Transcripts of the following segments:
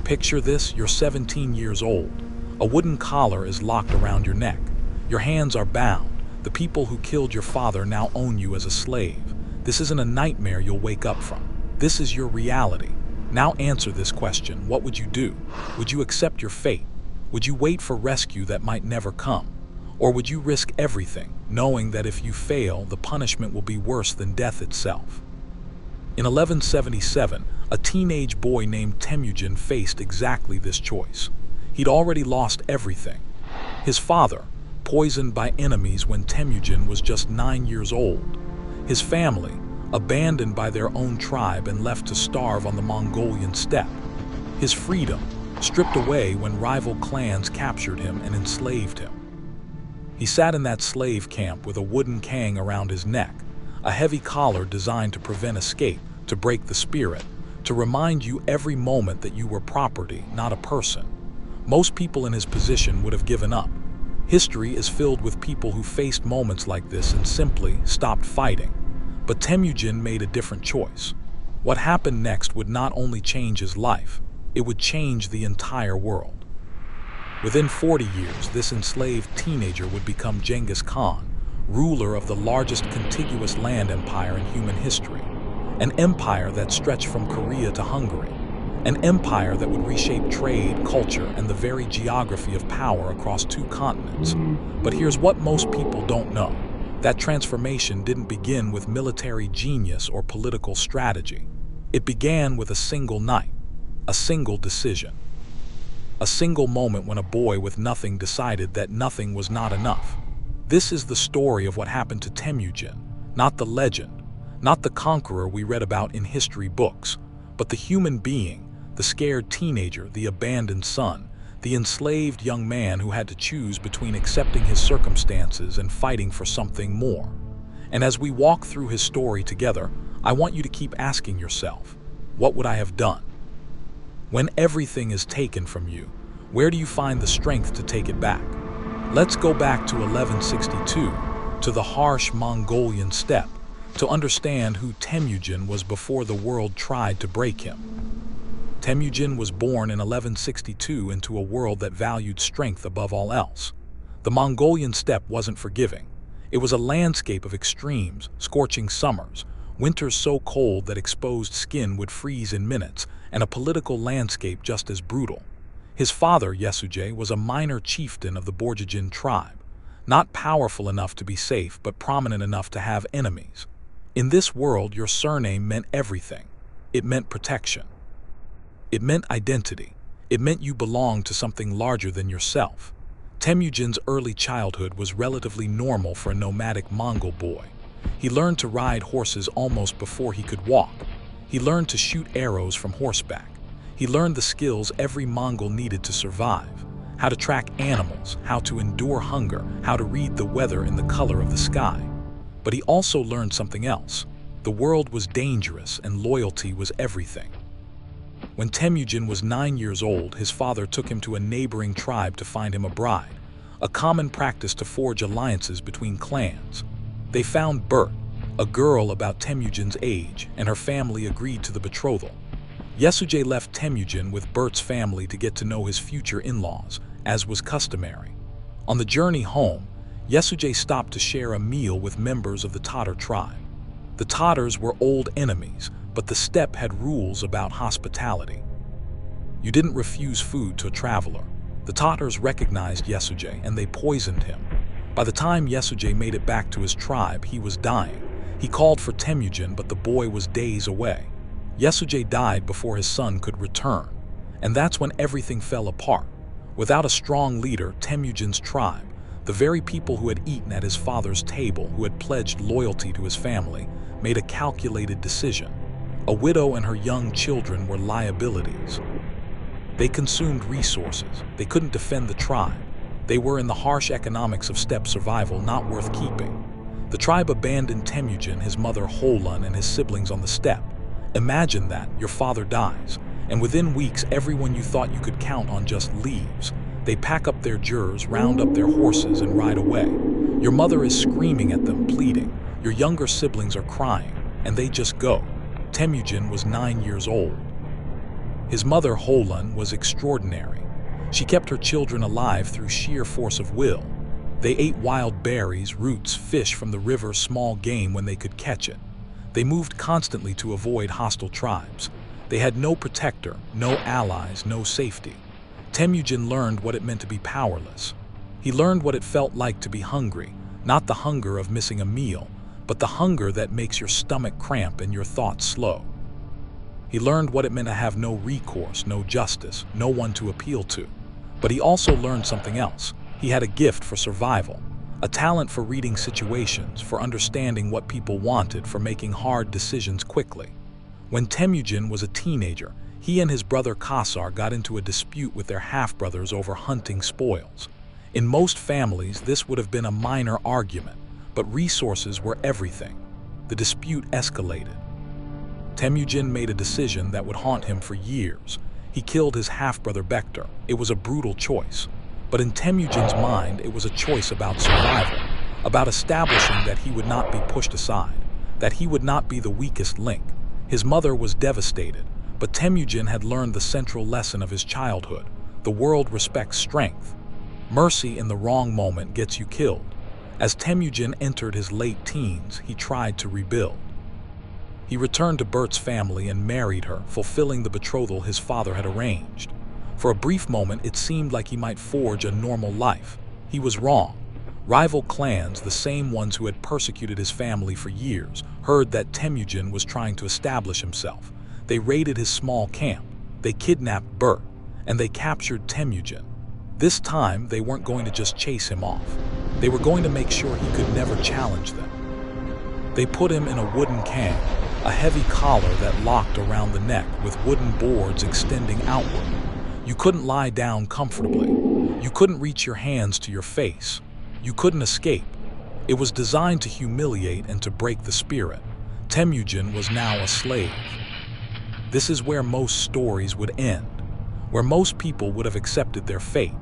Picture this, you're 17 years old. A wooden collar is locked around your neck. Your hands are bound. The people who killed your father now own you as a slave. This isn't a nightmare you'll wake up from. This is your reality. Now answer this question. What would you do? Would you accept your fate? Would you wait for rescue that might never come? Or would you risk everything, knowing that if you fail, the punishment will be worse than death itself? In 1177, a teenage boy named Temujin faced exactly this choice. He'd already lost everything. His father, poisoned by enemies when Temujin was just 9 years old. His family, abandoned by their own tribe and left to starve on the Mongolian steppe. His freedom, stripped away when rival clans captured him and enslaved him. He sat in that slave camp with a wooden cane around his neck, a heavy collar designed to prevent escape, to break the spirit, to remind you every moment that you were property, not a person. Most people in his position would have given up. History is filled with people who faced moments like this and simply stopped fighting. But Temujin made a different choice. What happened next would not only change his life, it would change the entire world. Within 40 years, this enslaved teenager would become Genghis Khan, ruler of the largest contiguous land empire in human history. An empire that stretched from Korea to Hungary. An empire that would reshape trade, culture, and the very geography of power across 2 continents. But here's what most people don't know. That transformation didn't begin with military genius or political strategy. It began with a single night, a single decision. A single moment when a boy with nothing decided that nothing was not enough. This is the story of what happened to Temujin, not the legend, not the conqueror we read about in history books, but the human being, the scared teenager, the abandoned son, the enslaved young man who had to choose between accepting his circumstances and fighting for something more. And as we walk through his story together, I want you to keep asking yourself, what would I have done? When everything is taken from you, where do you find the strength to take it back? Let's go back to 1162, to the harsh Mongolian steppe, to understand who Temujin was before the world tried to break him. Temujin was born in 1162 into a world that valued strength above all else. The Mongolian steppe wasn't forgiving. It was a landscape of extremes, scorching summers, winters so cold that exposed skin would freeze in minutes, and a political landscape just as brutal. His father, Yesuje, was a minor chieftain of the Borjigin tribe, not powerful enough to be safe but prominent enough to have enemies. In this world, your surname meant everything. It meant protection. It meant identity. It meant you belonged to something larger than yourself. Temujin's early childhood was relatively normal for a nomadic Mongol boy. He learned to ride horses almost before he could walk. He learned to shoot arrows from horseback. He learned the skills every Mongol needed to survive. How to track animals, how to endure hunger, how to read the weather and the color of the sky. But he also learned something else. The world was dangerous and loyalty was everything. When Temujin was 9 years old, his father took him to a neighboring tribe to find him a bride, a common practice to forge alliances between clans. They found Bert, a girl about Temujin's age, and her family agreed to the betrothal. Yesuje left Temujin with Bert's family to get to know his future in-laws, as was customary. On the journey home, Yesuje stopped to share a meal with members of the Tatar tribe. The Tatars were old enemies, but the steppe had rules about hospitality. You didn't refuse food to a traveler. The Tatars recognized Yesuje and they poisoned him. By the time Yesuje made it back to his tribe, he was dying. He called for Temujin, but the boy was days away. Yesuje died before his son could return, and that's when everything fell apart. Without a strong leader, Temujin's tribe, the very people who had eaten at his father's table, who had pledged loyalty to his family, made a calculated decision. A widow and her young children were liabilities. They consumed resources. They couldn't defend the tribe. They were in the harsh economics of steppe survival, not worth keeping. The tribe abandoned Temujin, his mother Holun, and his siblings on the steppe. Imagine that, your father dies, and within weeks everyone you thought you could count on just leaves. They pack up their jurs, round up their horses, and ride away. Your mother is screaming at them, pleading. Your younger siblings are crying, and they just go. Temujin was 9 years old. His mother, Holun, was extraordinary. She kept her children alive through sheer force of will. They ate wild berries, roots, fish from the river, small game when they could catch it. They moved constantly to avoid hostile tribes. They had no protector, no allies, no safety. Temujin learned what it meant to be powerless. He learned what it felt like to be hungry, not the hunger of missing a meal, but the hunger that makes your stomach cramp and your thoughts slow. He learned what it meant to have no recourse, no justice, no one to appeal to. But he also learned something else. He had a gift for survival, a talent for reading situations, for understanding what people wanted, for making hard decisions quickly. When Temujin was a teenager, he and his brother Kasar got into a dispute with their half-brothers over hunting spoils. In most families, this would have been a minor argument, but resources were everything. The dispute escalated. Temujin made a decision that would haunt him for years. He killed his half-brother Bektar. It was a brutal choice. But in Temujin's mind, it was a choice about survival, about establishing that he would not be pushed aside, that he would not be the weakest link. His mother was devastated, but Temujin had learned the central lesson of his childhood. The world respects strength. Mercy in the wrong moment gets you killed. As Temujin entered his late teens, he tried to rebuild. He returned to Bert's family and married her, fulfilling the betrothal his father had arranged. For a brief moment, it seemed like he might forge a normal life. He was wrong. Rival clans, the same ones who had persecuted his family for years, heard that Temujin was trying to establish himself. They raided his small camp. They kidnapped Bert, and they captured Temujin. This time, they weren't going to just chase him off. They were going to make sure he could never challenge them. They put him in a wooden can, a heavy collar that locked around the neck with wooden boards extending outward. You couldn't lie down comfortably. You couldn't reach your hands to your face. You couldn't escape. It was designed to humiliate and to break the spirit. Temujin was now a slave. This is where most stories would end, where most people would have accepted their fate.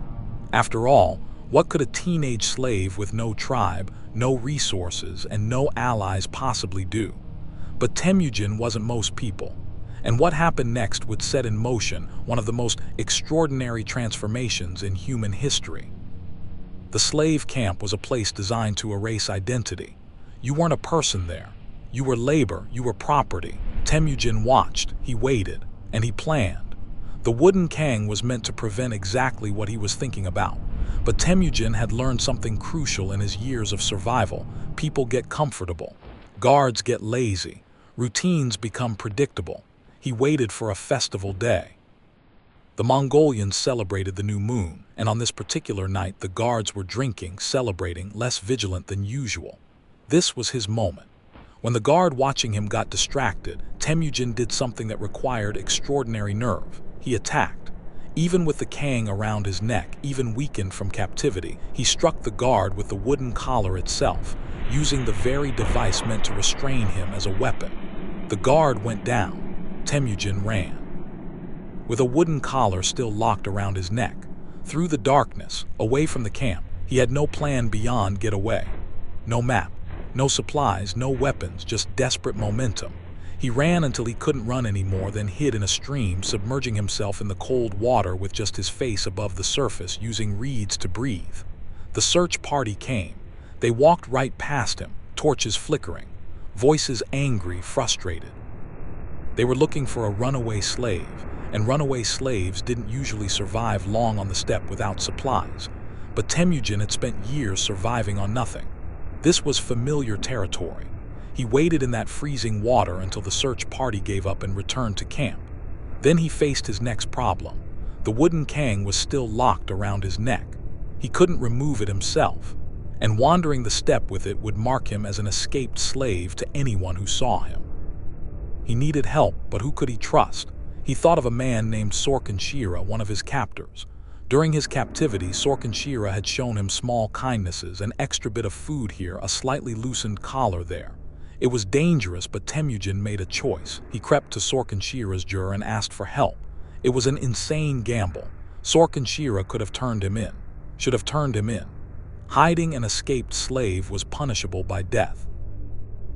After all, what could a teenage slave with no tribe, no resources, and no allies possibly do? But Temujin wasn't most people. And what happened next would set in motion one of the most extraordinary transformations in human history. The slave camp was a place designed to erase identity. You weren't a person there. You were labor, you were property. Temujin watched, he waited, and he planned. The wooden kang was meant to prevent exactly what he was thinking about. But Temujin had learned something crucial in his years of survival. People get comfortable. Guards get lazy. Routines become predictable. He waited for a festival day. The Mongolians celebrated the new moon, and on this particular night the guards were drinking, celebrating, less vigilant than usual. This was his moment. When the guard watching him got distracted, Temujin did something that required extraordinary nerve. He attacked. Even with the kang around his neck, even weakened from captivity, he struck the guard with the wooden collar itself, using the very device meant to restrain him as a weapon. The guard went down. Temujin ran. With a wooden collar still locked around his neck, through the darkness, away from the camp, he had no plan beyond get away. No map, no supplies, no weapons, just desperate momentum. He ran until he couldn't run anymore, then hid in a stream, submerging himself in the cold water with just his face above the surface, using reeds to breathe. The search party came. They walked right past him, torches flickering, voices angry, frustrated. They were looking for a runaway slave, and runaway slaves didn't usually survive long on the steppe without supplies. But Temujin had spent years surviving on nothing. This was familiar territory. He waited in that freezing water until the search party gave up and returned to camp. Then he faced his next problem. The wooden kang was still locked around his neck. He couldn't remove it himself, and wandering the steppe with it would mark him as an escaped slave to anyone who saw him. He needed help, but who could he trust? He thought of a man named Sorkin Shira, one of his captors. During his captivity, Sorkin Shira had shown him small kindnesses, an extra bit of food here, a slightly loosened collar there. It was dangerous, but Temujin made a choice. He crept to Sorkin Shira's jur and asked for help. It was an insane gamble. Sorkin Shira could have turned him in, should have turned him in. Hiding an escaped slave was punishable by death.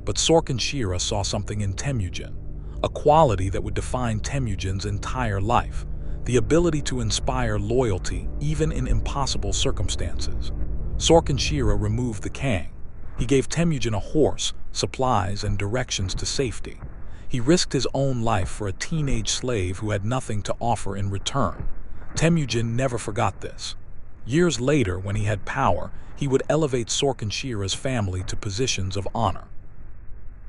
But Sorkin Shira saw something in Temujin, a quality that would define Temujin's entire life, the ability to inspire loyalty even in impossible circumstances. Sorkinshira removed the Kang. He gave Temujin a horse, supplies, and directions to safety. He risked his own life for a teenage slave who had nothing to offer in return. Temujin never forgot this. Years later, when he had power, he would elevate Sorkinshira's family to positions of honor.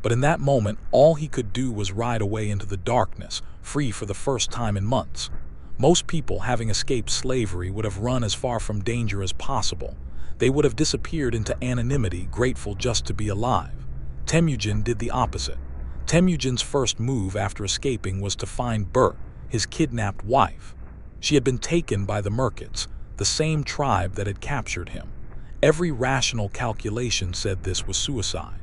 But in that moment, all he could do was ride away into the darkness, free for the first time in months. Most people, having escaped slavery, would have run as far from danger as possible. They would have disappeared into anonymity, grateful just to be alive. Temujin did the opposite. Temujin's first move after escaping was to find Bert, his kidnapped wife. She had been taken by the Merkits, the same tribe that had captured him. Every rational calculation said this was suicide.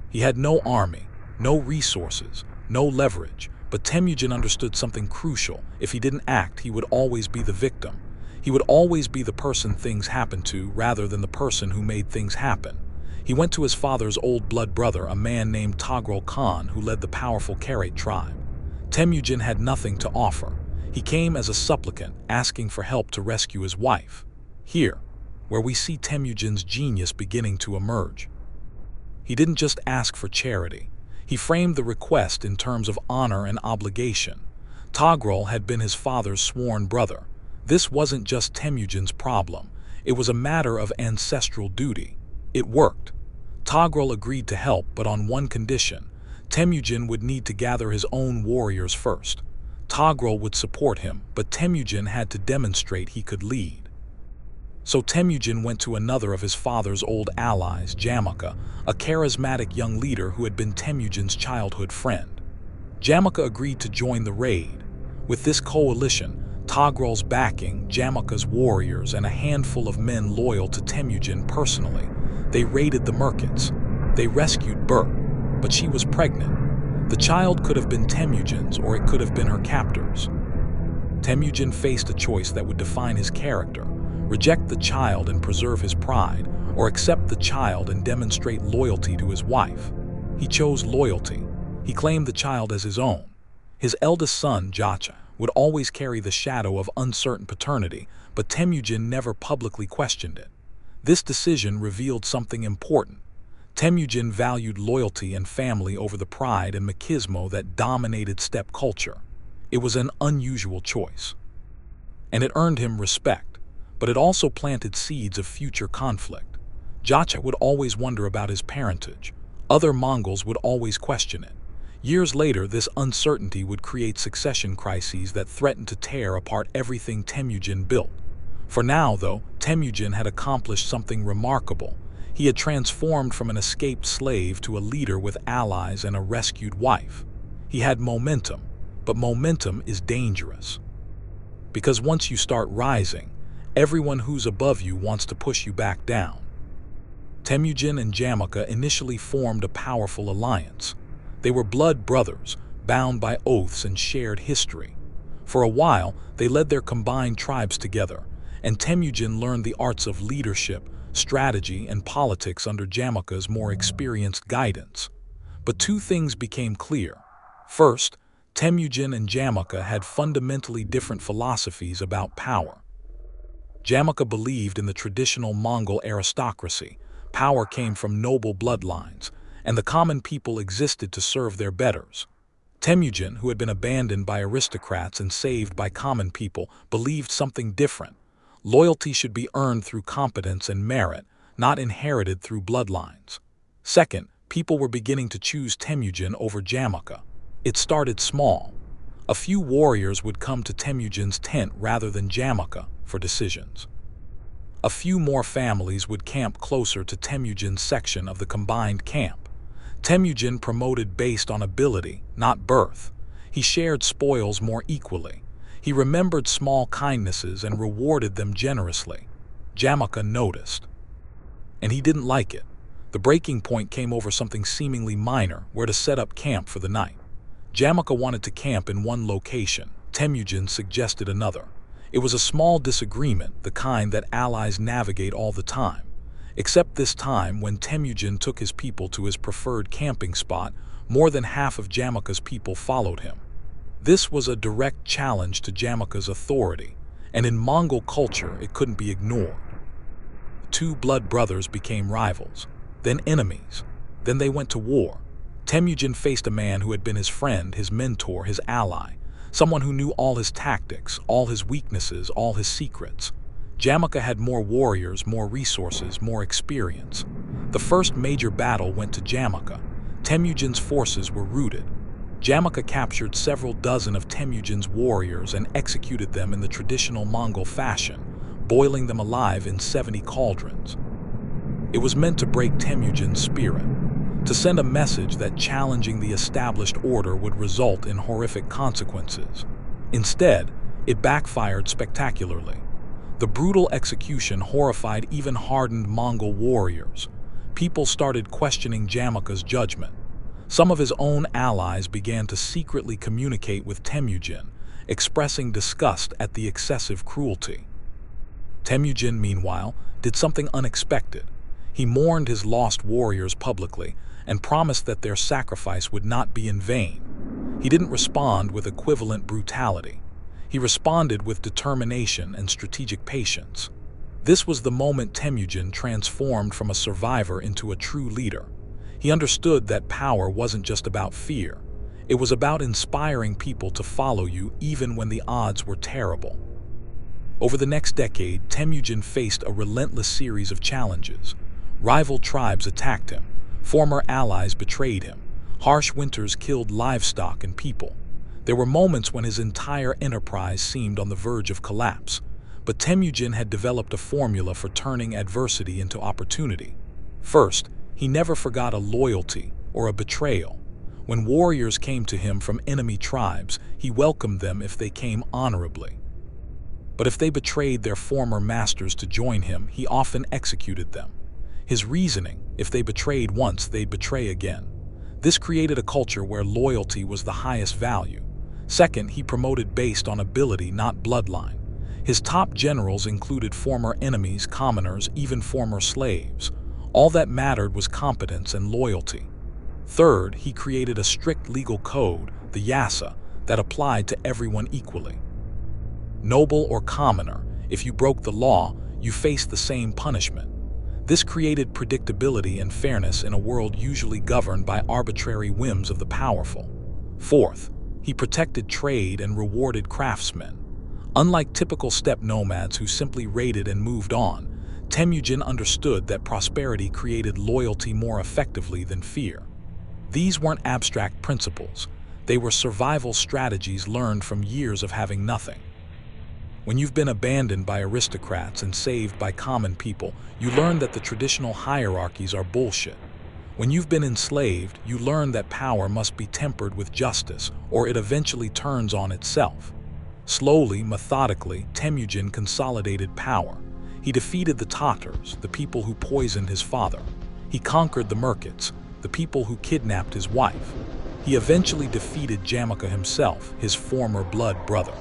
He had no army, no resources, no leverage, but Temujin understood something crucial. If he didn't act, he would always be the victim. He would always be the person things happened to rather than the person who made things happen. He went to his father's old blood brother, a man named Genghis Khan, who led the powerful Karat tribe. Temujin had nothing to offer. He came as a supplicant, asking for help to rescue his wife. Here, where we see Temujin's genius beginning to emerge. He didn't just ask for charity. He framed the request in terms of honor and obligation. Togrul had been his father's sworn brother. This wasn't just Temujin's problem. It was a matter of ancestral duty. It worked. Togrul agreed to help, but on one condition. Temujin would need to gather his own warriors first. Togrul would support him, but Temujin had to demonstrate he could lead. So Temujin went to another of his father's old allies, Jamaka, a charismatic young leader who had been Temujin's childhood friend. Jamaka agreed to join the raid. With this coalition, Togrul's backing, Jamaka's warriors, and a handful of men loyal to Temujin personally, they raided the Merkits. They rescued Bert, but she was pregnant. The child could have been Temujin's, or it could have been her captors. Temujin faced a choice that would define his character: reject the child and preserve his pride, or accept the child and demonstrate loyalty to his wife. He chose loyalty. He claimed the child as his own. His eldest son, Jacha, would always carry the shadow of uncertain paternity, but Temujin never publicly questioned it. This decision revealed something important. Temujin valued loyalty and family over the pride and machismo that dominated steppe culture. It was an unusual choice. And it earned him respect, but it also planted seeds of future conflict. Jacha would always wonder about his parentage. Other Mongols would always question it. Years later, this uncertainty would create succession crises that threatened to tear apart everything Temujin built. For now, though, Temujin had accomplished something remarkable. He had transformed from an escaped slave to a leader with allies and a rescued wife. He had momentum, but momentum is dangerous. Because once you start rising, everyone who's above you wants to push you back down. Temujin and Jamaka initially formed a powerful alliance. They were blood brothers, bound by oaths and shared history. For a while, they led their combined tribes together, and Temujin learned the arts of leadership, strategy, and politics under Jamaka's more experienced guidance. But two things became clear. First, Temujin and Jamaka had fundamentally different philosophies about power. Jamaka believed in the traditional Mongol aristocracy. Power came from noble bloodlines, and the common people existed to serve their betters. Temujin, who had been abandoned by aristocrats and saved by common people, believed something different. Loyalty should be earned through competence and merit, not inherited through bloodlines. Second, people were beginning to choose Temujin over Jamaka. It started small. A few warriors would come to Temujin's tent rather than Jamaka for decisions. A few more families would camp closer to Temujin's section of the combined camp. Temujin promoted based on ability, not birth. He shared spoils more equally. He remembered small kindnesses and rewarded them generously. Jamaka noticed. And he didn't like it. The breaking point came over something seemingly minor, where to set up camp for the night. Jamaka wanted to camp in one location. Temujin suggested another. It was a small disagreement, the kind that allies navigate all the time. Except this time, when Temujin took his people to his preferred camping spot, More than half of Jamaica's people followed him. This was a direct challenge to Jamaica's authority, and in Mongol culture it couldn't be ignored. The two blood brothers became rivals, then enemies. Then they went to war. Temujin faced a man who had been his friend, his mentor, his ally, someone who knew all his tactics, all his weaknesses, all his secrets. Jamaica had more warriors, more resources, more experience. The first major battle went to Jamaica. Temujin's forces were routed. Jamaica captured several dozen of Temujin's warriors and executed them in the traditional Mongol fashion, boiling them alive in 70 cauldrons. It was meant to break Temujin's spirit, to send a message that challenging the established order would result in horrific consequences. Instead, it backfired spectacularly. The brutal execution horrified even hardened Mongol warriors. People started questioning Jamaica's judgment. Some of his own allies began to secretly communicate with Temujin, expressing disgust at the excessive cruelty. Temujin, meanwhile, did something unexpected. He mourned his lost warriors publicly and promised that their sacrifice would not be in vain. He didn't respond with equivalent brutality. He responded with determination and strategic patience. This was the moment Temujin transformed from a survivor into a true leader. He understood that power wasn't just about fear. It was about inspiring people to follow you even when the odds were terrible. Over the next decade, Temujin faced a relentless series of challenges. Rival tribes attacked him. Former allies betrayed him. Harsh winters killed livestock and people. There were moments when his entire enterprise seemed on the verge of collapse. But Temujin had developed a formula for turning adversity into opportunity. First, he never forgot a loyalty or a betrayal. When warriors came to him from enemy tribes, he welcomed them if they came honorably. But if they betrayed their former masters to join him, he often executed them. His reasoning: if they betrayed once, they'd betray again. This created a culture where loyalty was the highest value. Second, he promoted based on ability, not bloodline. His top generals included former enemies, commoners, even former slaves. All that mattered was competence and loyalty. Third, he created a strict legal code, the Yasa, that applied to everyone equally. Noble or commoner, if you broke the law, you faced the same punishment. This created predictability and fairness in a world usually governed by arbitrary whims of the powerful. Fourth, he protected trade and rewarded craftsmen. Unlike typical steppe nomads who simply raided and moved on, Temujin understood that prosperity created loyalty more effectively than fear. These weren't abstract principles. They were survival strategies learned from years of having nothing. When you've been abandoned by aristocrats and saved by common people, you learn that the traditional hierarchies are bullshit. When you've been enslaved, you learn that power must be tempered with justice, or it eventually turns on itself. Slowly, methodically, Temujin consolidated power. He defeated the Tatars, the people who poisoned his father. He conquered the Merkits, the people who kidnapped his wife. He eventually defeated Jamaica himself, his former blood brother.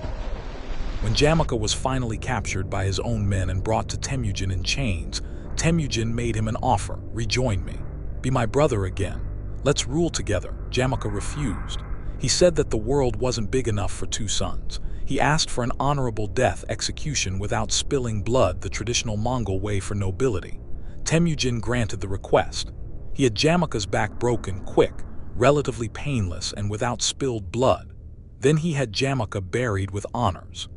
When Jamaica was finally captured by his own men and brought to Temujin in chains, Temujin made him an offer: rejoin me. Be my brother again. Let's rule together. Jamaica refused. He said that the world wasn't big enough for two sons. He asked for an honorable death, execution without spilling blood, the traditional Mongol way for nobility. Temujin granted the request. He had Jamaica's back broken, quick, relatively painless, and without spilled blood. Then he had Jamaica buried with honors.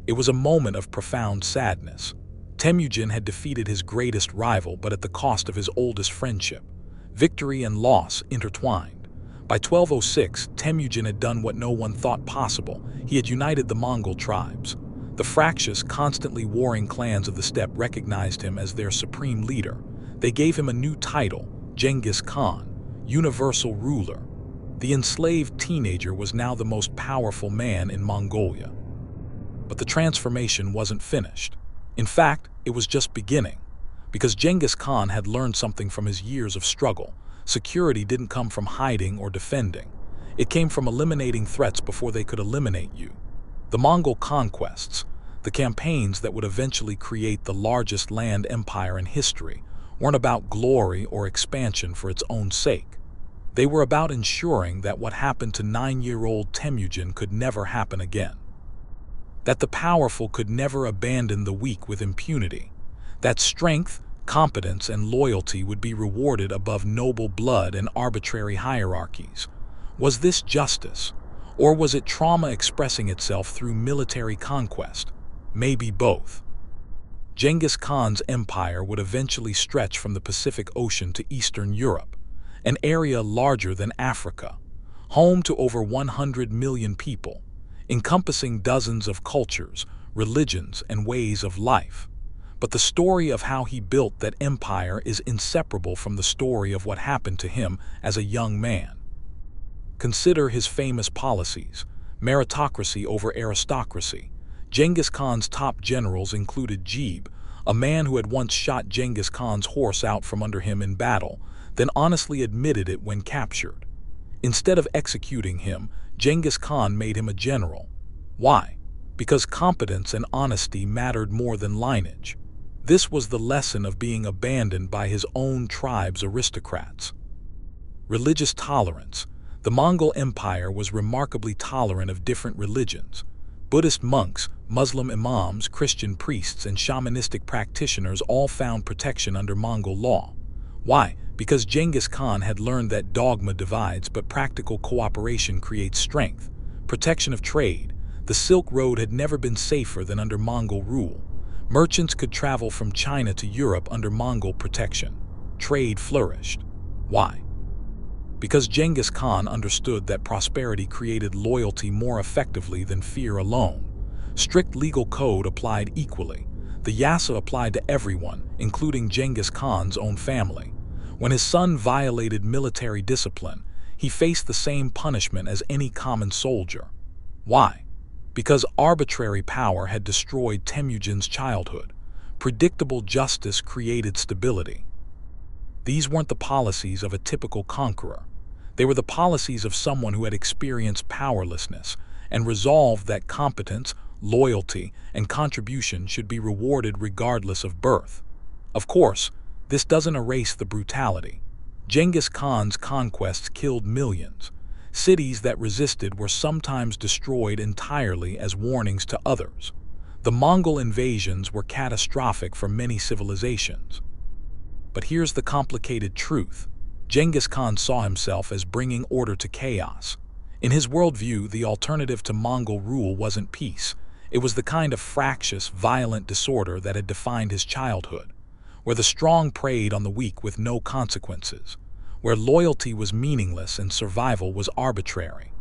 It was a moment of profound sadness. Temujin had defeated his greatest rival, but at the cost of his oldest friendship. Victory and loss intertwined. By 1206, Temujin had done what no one thought possible. He had united the Mongol tribes. The fractious, constantly warring clans of the steppe recognized him as their supreme leader. They gave him a new title, Genghis Khan, universal ruler. The enslaved teenager was now the most powerful man in Mongolia. But the transformation wasn't finished. In fact, it was just beginning. Because Genghis Khan had learned something from his years of struggle. Security didn't come from hiding or defending. It came from eliminating threats before they could eliminate you. The Mongol conquests, the campaigns that would eventually create the largest land empire in history, weren't about glory or expansion for its own sake. They were about ensuring that what happened to 9-year-old Temujin could never happen again. That the powerful could never abandon the weak with impunity. That strength, competence, and loyalty would be rewarded above noble blood and arbitrary hierarchies. Was this justice? Or was it trauma expressing itself through military conquest? Maybe both. Genghis Khan's empire would eventually stretch from the Pacific Ocean to Eastern Europe, an area larger than Africa, home to over 100 million people, encompassing dozens of cultures, religions, and ways of life. But the story of how he built that empire is inseparable from the story of what happened to him as a young man. Consider his famous policies: meritocracy over aristocracy. Genghis Khan's top generals included Jebe, a man who had once shot Genghis Khan's horse out from under him in battle, then honestly admitted it when captured. Instead of executing him, Genghis Khan made him a general. Why? Because competence and honesty mattered more than lineage. This was the lesson of being abandoned by his own tribe's aristocrats. Religious tolerance. The Mongol Empire was remarkably tolerant of different religions. Buddhist monks, Muslim imams, Christian priests, and shamanistic practitioners all found protection under Mongol law. Why? Because Genghis Khan had learned that dogma divides but practical cooperation creates strength. Protection of trade. The Silk Road had never been safer than under Mongol rule. Merchants could travel from China to Europe under Mongol protection. Trade flourished. Why? Because Genghis Khan understood that prosperity created loyalty more effectively than fear alone. Strict legal code applied equally. The Yasa applied to everyone, including Genghis Khan's own family. When his son violated military discipline, he faced the same punishment as any common soldier. Why? Because arbitrary power had destroyed Temujin's childhood. Predictable justice created stability. These weren't the policies of a typical conqueror. They were the policies of someone who had experienced powerlessness and resolved that competence, loyalty, and contribution should be rewarded regardless of birth. Of course, this doesn't erase the brutality. Genghis Khan's conquests killed millions. Cities that resisted were sometimes destroyed entirely as warnings to others. The Mongol invasions were catastrophic for many civilizations. But here's the complicated truth. Genghis Khan saw himself as bringing order to chaos. In his worldview, the alternative to Mongol rule wasn't peace. It was the kind of fractious, violent disorder that had defined his childhood, where the strong preyed on the weak with no consequences, where loyalty was meaningless and survival was arbitrary.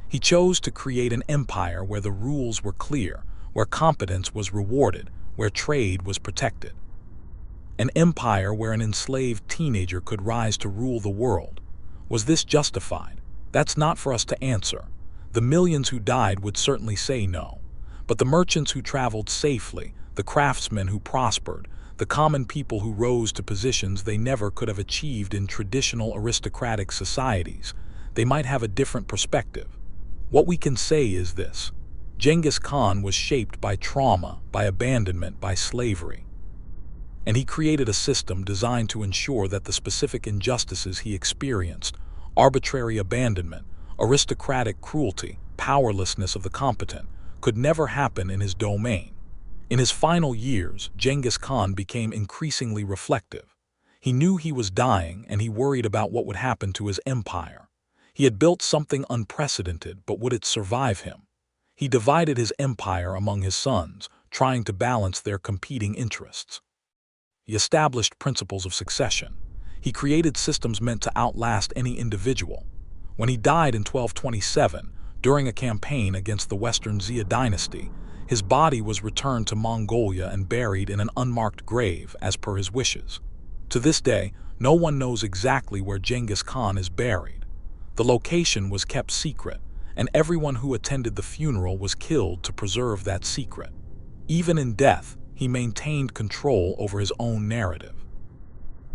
He chose to create an empire where the rules were clear, where competence was rewarded, where trade was protected. An empire where an enslaved teenager could rise to rule the world. Was this justified? That's not for us to answer. The millions who died would certainly say no. But the merchants who traveled safely, the craftsmen who prospered, the common people who rose to positions they never could have achieved in traditional aristocratic societies, they might have a different perspective. What we can say is this: Genghis Khan was shaped by trauma, by abandonment, by slavery. And he created a system designed to ensure that the specific injustices he experienced, arbitrary abandonment, aristocratic cruelty, powerlessness of the competent, could never happen in his domain. In his final years, Genghis Khan became increasingly reflective. He knew he was dying, and he worried about what would happen to his empire. He had built something unprecedented, but would it survive him? He divided his empire among his sons, trying to balance their competing interests. He established principles of succession. He created systems meant to outlast any individual. When he died in 1227, during a campaign against the Western Xia dynasty, his body was returned to Mongolia and buried in an unmarked grave as per his wishes. To this day, no one knows exactly where Genghis Khan is buried. The location was kept secret, and everyone who attended the funeral was killed to preserve that secret. Even in death, he maintained control over his own narrative.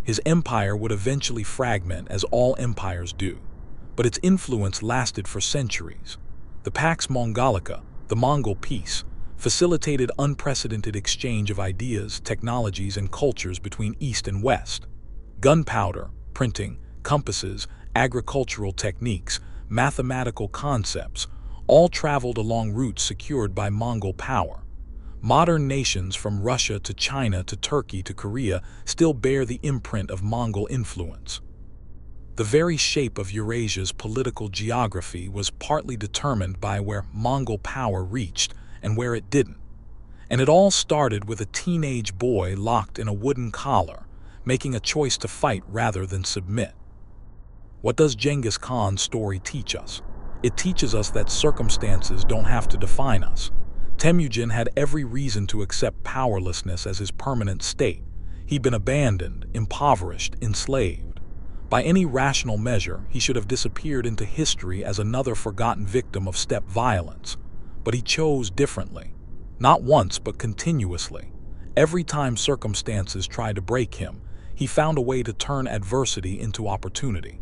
His empire would eventually fragment, as all empires do, but its influence lasted for centuries. The Pax Mongolica, the Mongol peace, facilitated unprecedented exchange of ideas, technologies, and cultures between East and West. Gunpowder, printing, compasses, agricultural techniques, mathematical concepts, all traveled along routes secured by Mongol power. Modern nations from Russia to China to Turkey to Korea still bear the imprint of Mongol influence. The very shape of Eurasia's political geography was partly determined by where Mongol power reached and where it didn't. And it all started with a teenage boy locked in a wooden collar, making a choice to fight rather than submit. What does Genghis Khan's story teach us? It teaches us that circumstances don't have to define us. Temujin had every reason to accept powerlessness as his permanent state. He'd been abandoned, impoverished, enslaved. By any rational measure, he should have disappeared into history as another forgotten victim of steppe violence. But he chose differently. Not once, but continuously. Every time circumstances tried to break him, he found a way to turn adversity into opportunity.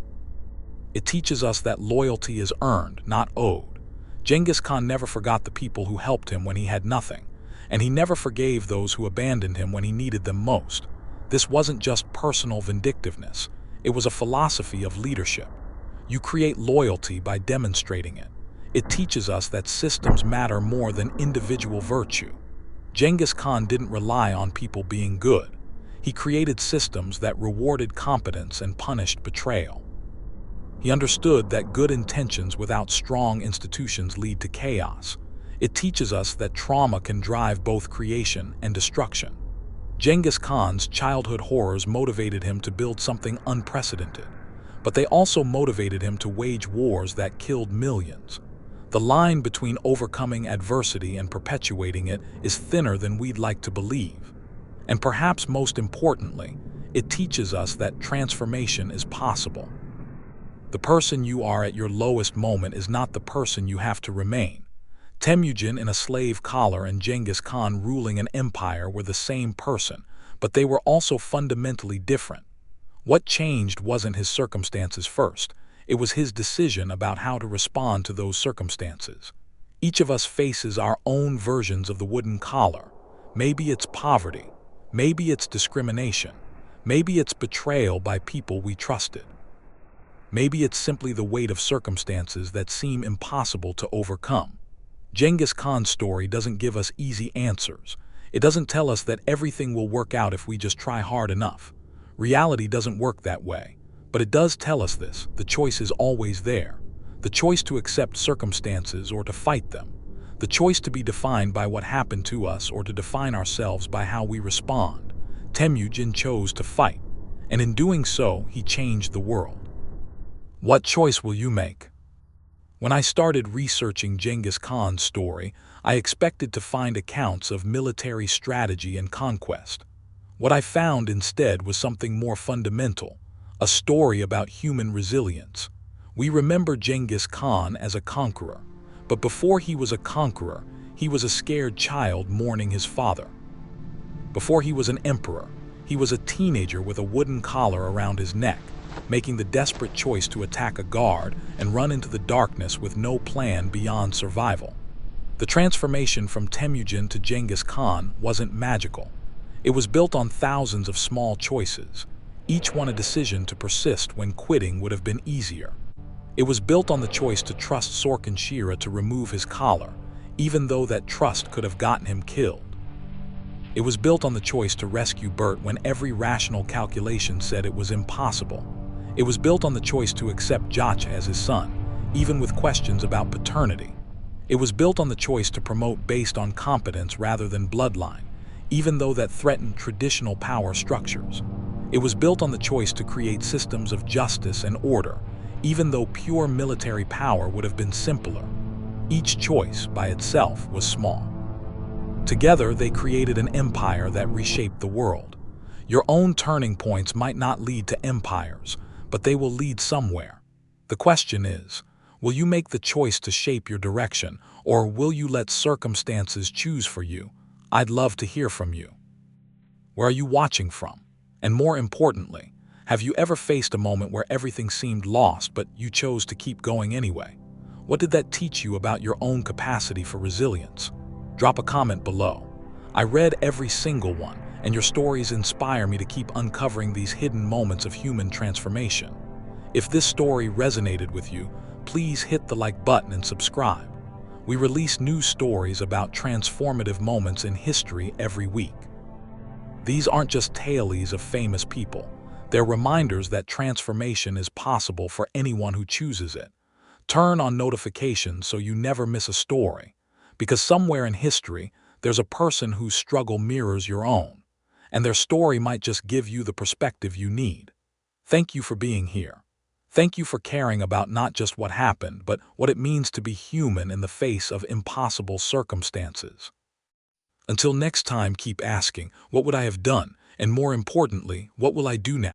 It teaches us that loyalty is earned, not owed. Genghis Khan never forgot the people who helped him when he had nothing, and he never forgave those who abandoned him when he needed them most. This wasn't just personal vindictiveness. It was a philosophy of leadership. You create loyalty by demonstrating it. It teaches us that systems matter more than individual virtue. Genghis Khan didn't rely on people being good. He created systems that rewarded competence and punished betrayal. He understood that good intentions without strong institutions lead to chaos. It teaches us that trauma can drive both creation and destruction. Genghis Khan's childhood horrors motivated him to build something unprecedented, but they also motivated him to wage wars that killed millions. The line between overcoming adversity and perpetuating it is thinner than we'd like to believe. And perhaps most importantly, it teaches us that transformation is possible. The person you are at your lowest moment is not the person you have to remain. Temujin in a slave collar and Genghis Khan ruling an empire were the same person, but they were also fundamentally different. What changed wasn't his circumstances first. It was his decision about how to respond to those circumstances. Each of us faces our own versions of the wooden collar. Maybe it's poverty. Maybe it's discrimination. Maybe it's betrayal by people we trusted. Maybe it's simply the weight of circumstances that seem impossible to overcome. Genghis Khan's story doesn't give us easy answers. It doesn't tell us that everything will work out if we just try hard enough. Reality doesn't work that way. But it does tell us this: the choice is always there. The choice to accept circumstances or to fight them. The choice to be defined by what happened to us or to define ourselves by how we respond. Temujin chose to fight, and in doing so, he changed the world. What choice will you make? When I started researching Genghis Khan's story, I expected to find accounts of military strategy and conquest. What I found instead was something more fundamental, a story about human resilience. We remember Genghis Khan as a conqueror, but before he was a conqueror, he was a scared child mourning his father. Before he was an emperor, he was a teenager with a wooden collar around his neck, making the desperate choice to attack a guard and run into the darkness with no plan beyond survival. The transformation from Temujin to Genghis Khan wasn't magical. It was built on thousands of small choices, each one a decision to persist when quitting would have been easier. It was built on the choice to trust Sorkin Shira to remove his collar, even though that trust could have gotten him killed. It was built on the choice to rescue Bert when every rational calculation said it was impossible. It was built on the choice to accept Jacha as his son, even with questions about paternity. It was built on the choice to promote based on competence rather than bloodline, even though that threatened traditional power structures. It was built on the choice to create systems of justice and order, even though pure military power would have been simpler. Each choice, by itself, was small. Together, they created an empire that reshaped the world. Your own turning points might not lead to empires, but they will lead somewhere. The question is, will you make the choice to shape your direction, or will you let circumstances choose for you? I'd love to hear from you. Where are you watching from? And more importantly, have you ever faced a moment where everything seemed lost but you chose to keep going anyway? What did that teach you about your own capacity for resilience? Drop a comment below. I read every single one, and your stories inspire me to keep uncovering these hidden moments of human transformation. If this story resonated with you, please hit the like button and subscribe. We release new stories about transformative moments in history every week. These aren't just tales of famous people. They're reminders that transformation is possible for anyone who chooses it. Turn on notifications so you never miss a story, because somewhere in history, there's a person whose struggle mirrors your own, and their story might just give you the perspective you need. Thank you for being here. Thank you for caring about not just what happened, but what it means to be human in the face of impossible circumstances. Until next time, keep asking, what would I have done? And more importantly, what will I do now?